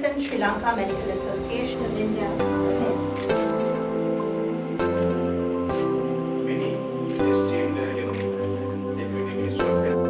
represent Sri Lanka Medical Association of India. Many esteemed, Deputy Minister of Health.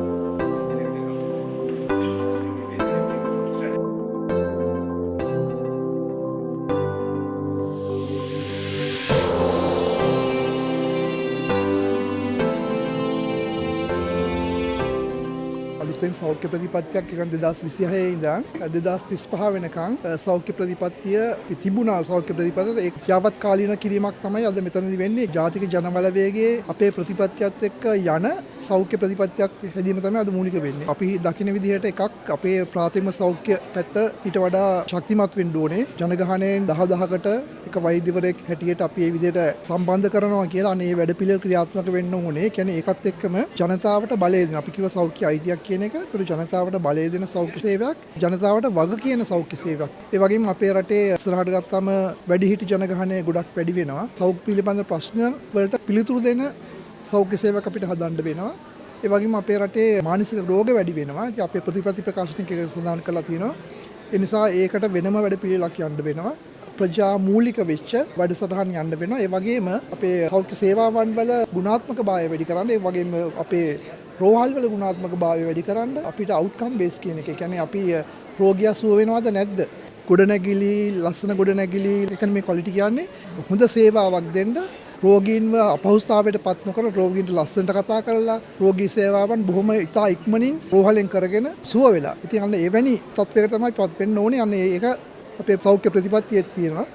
අලුතෙන් සෞඛ්‍ය ප්‍රතිපත්තියක් එකන් 2026 ඉඳන් 2035 වෙනකන් සෞඛ්‍ය ප්‍රතිපත්තිය තිබුණා සෞඛ්‍ය ප්‍රතිපත්තියට ඒක යාවත් කාලීන කිරීමක් තමයි අද මෙතනදී වෙන්නේ ජාතික ජනබලවේගයේ අපේ ප්‍රතිපත්තියත් එක්ක යන සෞඛ්‍ය ප්‍රතිපත්තියක් හැදීම තමයි අද මූලික වෙන්නේ. අපි දකින විදිහට එකක් අපේ ප්‍රාථමික සෞඛ්‍ය පැත්ත ඊට වඩා ශක්තිමත් වෙන්න ඕනේ. ජනගහනයෙන් 10000කට එක වෛද්‍යවරයෙක් හැටියට අපි මේ විදිහට සම්බන්ධ කරනවා කියලා අනේ වැඩපිළිවෙල ක්‍රියාත්මක වෙන්න ඕනේ. කියන්නේ ඒකත් එක්කම ජනතාවට බලය දෙන අපි කිව්ව සෞඛ්‍ය අයිතියක් කියන එක ඒතර ජනතාවට බලය දෙන සෞඛ්‍ය සේවයක් ජනතාවට වග කියන සෞඛ්‍ය සේවයක්. ඒ වගේම අපේ රටේ ඉස්සරහට ගත්තාම වැඩිහිටි ජනගහනය ගොඩක් වැඩි වෙනවා. සෞඛ්‍ය පිළිබඳ ප්‍රශ්න වලට පිළිතුරු දෙන සෞඛ්‍ය සේවයක් අපිට හදන්න වෙනවා. ඒ වගේම අපේ රටේ මානසික රෝග වැඩි වෙනවා. ඉතින් අපේ ප්‍රතිපත්ති ප්‍රකාශනයක සඳහන් කරලා තියෙනවා. ඒ නිසා ඒකට වෙනම වැඩ පිළිවෙලක් යන්න වෙනවා. ප්‍රජා මූලික වෙච්ච වැඩසටහන් යන්න වෙනවා. ඒ වගේම අපේ සෞඛ්‍ය සේවාවන් වල ගුණාත්මක භාවය වැඩි කරන්න. ඒ වගේම අපේ රෝහල් වල ගුණාත්මක භාවය වැඩි කරන්න අපිට අවුට්කම් බේස් කියන එක. ඒ කියන්නේ අපි රෝගියා සුව වෙනවද නැද්ද? ගොඩනැගිලි, ලස්සන ගොඩනැගිලි, ඒ කියන්නේ මේ ක්වොලිටි කියන්නේ හොඳ සේවාවක් දෙන්න රෝගීන්ව අපහසුතාවයට පත් නොකර රෝගීන්ට ලස්සනට කතා කරලා රෝගී සේවාවන් බොහොම ඉතා ඉක්මනින් රෝහලෙන් කරගෙන සුව වෙලා. ඉතින් අන්න එවැනි තත්ත්වයකට තමයි පත් වෙන්න ඕනේ. අන්න ඒක අපේ සෞඛ්‍ය ප්‍රතිපත්තියේ තියෙනවා.